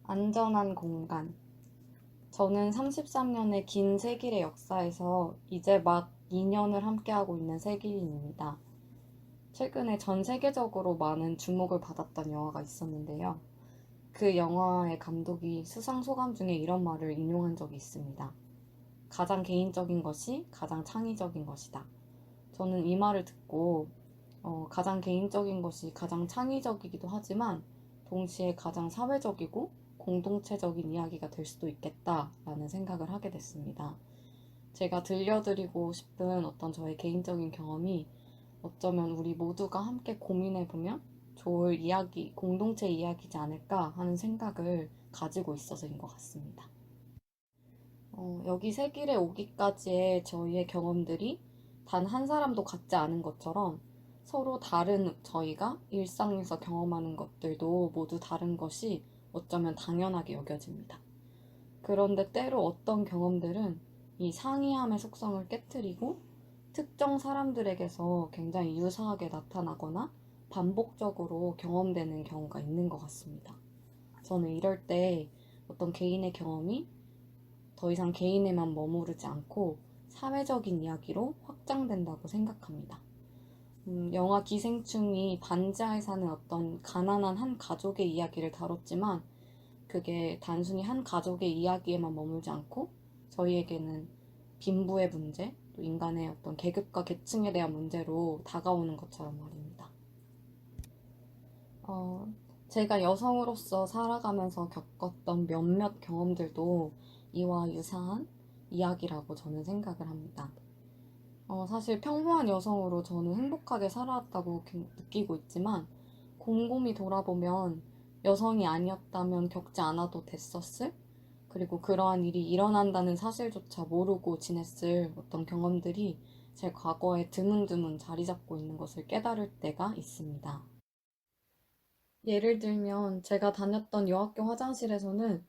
안전한 공간. 저는 33년의 긴 세길의 역사에서 이제 막 2년을 함께하고 있는 세길인입니다. 최근에 전 세계적으로 많은 주목을 받았던 영화가 있었는데요. 그 영화의 감독이 수상 소감 중에 이런 말을 인용한 적이 있습니다. 가장 개인적인 것이 가장 창의적인 것이다. 저는 이 말을 듣고 가장 개인적인 것이 가장 창의적이기도 하지만 동시에 가장 사회적이고 공동체적인 이야기가 될 수도 있겠다라는 생각을 하게 됐습니다. 제가 들려드리고 싶은 어떤 저의 개인적인 경험이 어쩌면 우리 모두가 함께 고민해보면 좋을 이야기, 공동체 이야기지 않을까 하는 생각을 가지고 있어서인 것 같습니다. 여기 세길에 오기까지의 저희의 경험들이 단 한 사람도 같지 않은 것처럼 서로 다른 저희가 일상에서 경험하는 것들도 모두 다른 것이 어쩌면 당연하게 여겨집니다. 그런데 때로 어떤 경험들은 이 상이함의 속성을 깨뜨리고 특정 사람들에게서 굉장히 유사하게 나타나거나 반복적으로 경험되는 경우가 있는 것 같습니다. 저는 이럴 때 어떤 개인의 경험이 더 이상 개인에만 머무르지 않고 사회적인 이야기로 확장된다고 생각합니다. 영화 기생충이 반지하에 사는 어떤 가난한 한 가족의 이야기를 다뤘지만 그게 단순히 한 가족의 이야기에만 머물지 않고 저희에게는 빈부의 문제, 또 인간의 어떤 계급과 계층에 대한 문제로 다가오는 것처럼 말입니다. 어, 제가 여성으로서 살아가면서 겪었던 몇몇 경험들도 이와 유사한 이야기라고 저는 생각을 합니다. 사실 평범한 여성으로 저는 행복하게 살아왔다고 느끼고 있지만 곰곰이 돌아보면 여성이 아니었다면 겪지 않아도 됐었을? 그리고 그러한 일이 일어난다는 사실조차 모르고 지냈을 어떤 경험들이 제 과거에 드문드문 자리 잡고 있는 것을 깨달을 때가 있습니다. 예를 들면 제가 다녔던 여학교 화장실에서는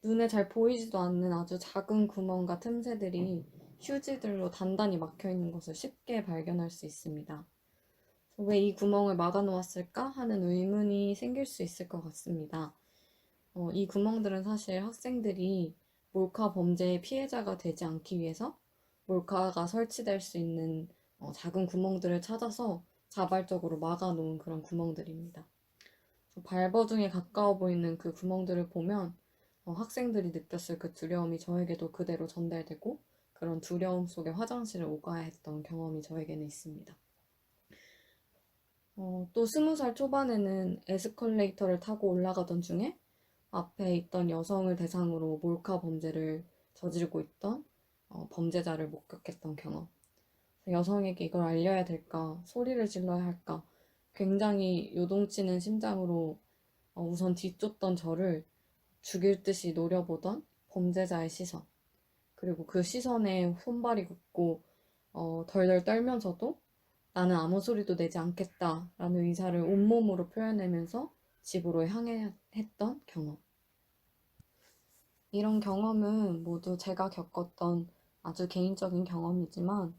눈에 잘 보이지도 않는 아주 작은 구멍과 틈새들이 휴지들로 단단히 막혀 있는 것을 쉽게 발견할 수 있습니다. 왜 이 구멍을 막아 놓았을까 하는 의문이 생길 수 있을 것 같습니다. 이 구멍들은 사실 학생들이 몰카 범죄의 피해자가 되지 않기 위해서 몰카가 설치될 수 있는 작은 구멍들을 찾아서 자발적으로 막아 놓은 그런 구멍들입니다. 발버둥에 가까워 보이는 그 구멍들을 보면 학생들이 느꼈을 그 두려움이 저에게도 그대로 전달되고 그런 두려움 속에 화장실을 오가야 했던 경험이 저에게는 있습니다. 또 20살 초반에는 에스컬레이터를 타고 올라가던 중에 앞에 있던 여성을 대상으로 몰카 범죄를 저지르고 있던 범죄자를 목격했던 경험. 여성에게 이걸 알려야 될까, 소리를 질러야 할까, 굉장히 요동치는 심장으로 우선 뒤쫓던 저를 죽일 듯이 노려보던 범죄자의 시선. 그리고 그 시선에 손발이 굳고 덜덜 떨면서도 나는 아무 소리도 내지 않겠다라는 의사를 온몸으로 표현하면서 집으로 향했던 경험. 이런 경험은 모두 제가 겪었던 아주 개인적인 경험이지만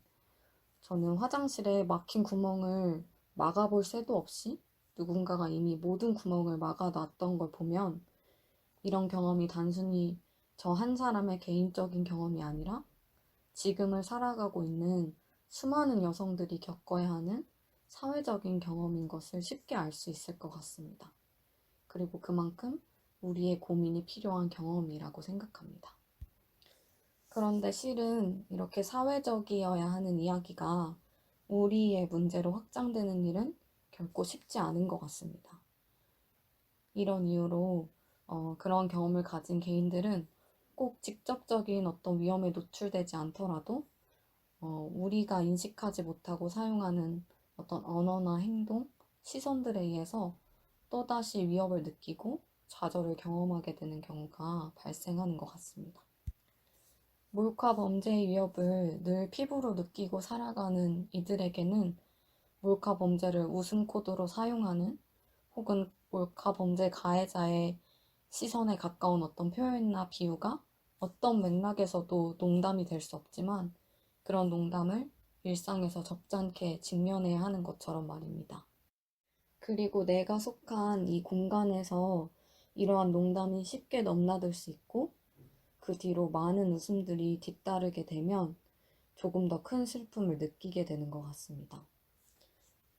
저는 화장실에 막힌 구멍을 막아볼 새도 없이 누군가가 이미 모든 구멍을 막아놨던 걸 보면 이런 경험이 단순히 저 한 사람의 개인적인 경험이 아니라 지금을 살아가고 있는 수많은 여성들이 겪어야 하는 사회적인 경험인 것을 쉽게 알 수 있을 것 같습니다. 그리고 그만큼 우리의 고민이 필요한 경험이라고 생각합니다. 그런데 실은 이렇게 사회적이어야 하는 이야기가 우리의 문제로 확장되는 일은 결코 쉽지 않은 것 같습니다. 이런 이유로 그런 경험을 가진 개인들은 꼭 직접적인 어떤 위험에 노출되지 않더라도 우리가 인식하지 못하고 사용하는 어떤 언어나 행동, 시선들에 의해서 또다시 위협을 느끼고 좌절을 경험하게 되는 경우가 발생하는 것 같습니다. 몰카 범죄의 위협을 늘 피부로 느끼고 살아가는 이들에게는 몰카 범죄를 웃음 코드로 사용하는 혹은 몰카 범죄 가해자의 시선에 가까운 어떤 표현이나 비유가 어떤 맥락에서도 농담이 될 수 없지만 그런 농담을 일상에서 적잖게 직면해야 하는 것처럼 말입니다. 그리고 내가 속한 이 공간에서 이러한 농담이 쉽게 넘나들 수 있고 그 뒤로 많은 웃음들이 뒤따르게 되면 조금 더 큰 슬픔을 느끼게 되는 것 같습니다.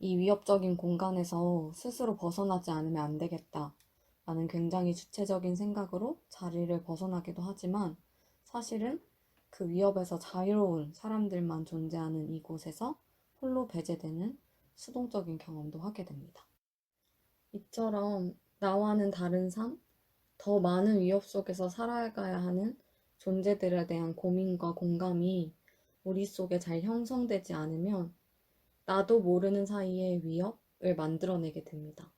이 위협적인 공간에서 스스로 벗어나지 않으면 안 되겠다 라는 굉장히 주체적인 생각으로 자리를 벗어나기도 하지만 사실은 그 위협에서 자유로운 사람들만 존재하는 이곳에서 홀로 배제되는 수동적인 경험도 하게 됩니다. 이처럼 나와는 다른 삶, 더 많은 위협 속에서 살아가야 하는 존재들에 대한 고민과 공감이 우리 속에 잘 형성되지 않으면 나도 모르는 사이에 위협을 만들어내게 됩니다.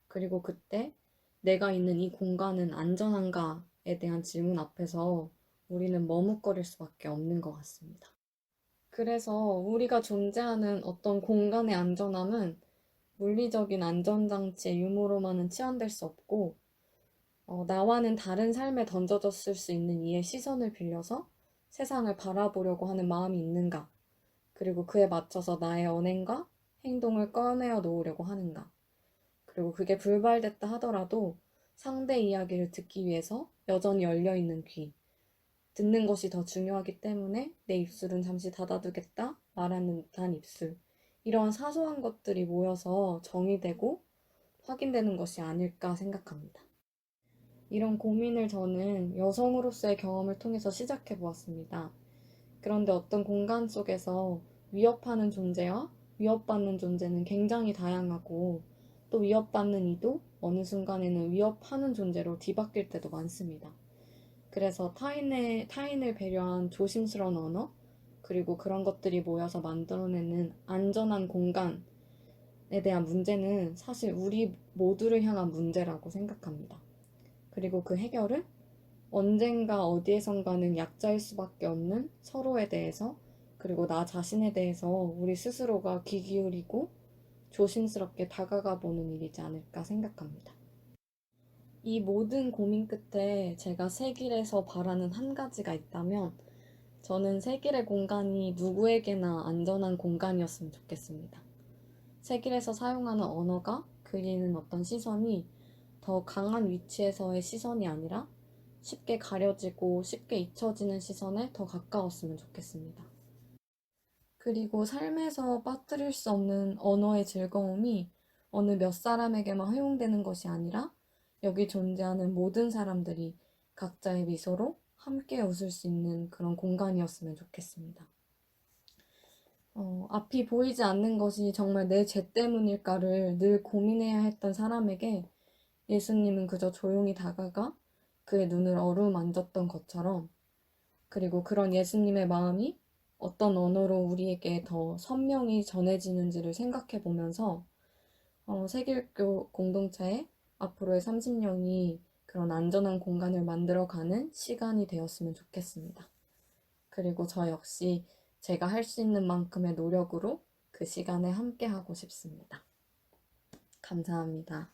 그리고 그때 내가 있는 이 공간은 안전한가에 대한 질문 앞에서 우리는 머뭇거릴 수밖에 없는 것 같습니다. 그래서 우리가 존재하는 어떤 공간의 안전함은 물리적인 안전장치의 유무로만은 치환될 수 없고 나와는 다른 삶에 던져졌을 수 있는 이의 시선을 빌려서 세상을 바라보려고 하는 마음이 있는가, 그리고 그에 맞춰서 나의 언행과 행동을 꺼내어 놓으려고 하는가, 그리고 그게 불발됐다 하더라도 상대 이야기를 듣기 위해서 여전히 열려있는 귀, 듣는 것이 더 중요하기 때문에 내 입술은 잠시 닫아두겠다 말하는 듯한 입술, 이러한 사소한 것들이 모여서 정의되고 확인되는 것이 아닐까 생각합니다. 이런 고민을 저는 여성으로서의 경험을 통해서 시작해 보았습니다. 그런데 어떤 공간 속에서 위협하는 존재와 위협받는 존재는 굉장히 다양하고 또 위협받는 이도 어느 순간에는 위협하는 존재로 뒤바뀔 때도 많습니다. 그래서 타인을 배려한 조심스러운 언어, 그리고 그런 것들이 모여서 만들어내는 안전한 공간에 대한 문제는 사실 우리 모두를 향한 문제라고 생각합니다. 그리고 그 해결은 언젠가 어디에선가는 약자일 수밖에 없는 서로에 대해서, 그리고 나 자신에 대해서 우리 스스로가 귀 기울이고 조심스럽게 다가가 보는 일이지 않을까 생각합니다. 이 모든 고민 끝에 제가 세길에서 바라는 한 가지가 있다면 저는 세길의 공간이 누구에게나 안전한 공간이었으면 좋겠습니다. 세길에서 사용하는 언어가 그리는 어떤 시선이 더 강한 위치에서의 시선이 아니라 쉽게 가려지고 쉽게 잊혀지는 시선에 더 가까웠으면 좋겠습니다. 그리고 삶에서 빠뜨릴 수 없는 언어의 즐거움이 어느 몇 사람에게만 허용되는 것이 아니라 여기 존재하는 모든 사람들이 각자의 미소로 함께 웃을 수 있는 그런 공간이었으면 좋겠습니다. 앞이 보이지 않는 것이 정말 내 죄 때문일까를 늘 고민해야 했던 사람에게 예수님은 그저 조용히 다가가 그의 눈을 어루만졌던 것처럼, 그리고 그런 예수님의 마음이 어떤 언어로 우리에게 더 선명히 전해지는지를 생각해 보면서 세길교 공동체의 앞으로의 30년이 그런 안전한 공간을 만들어가는 시간이 되었으면 좋겠습니다. 그리고 저 역시 제가 할 수 있는 만큼의 노력으로 그 시간에 함께 하고 싶습니다. 감사합니다.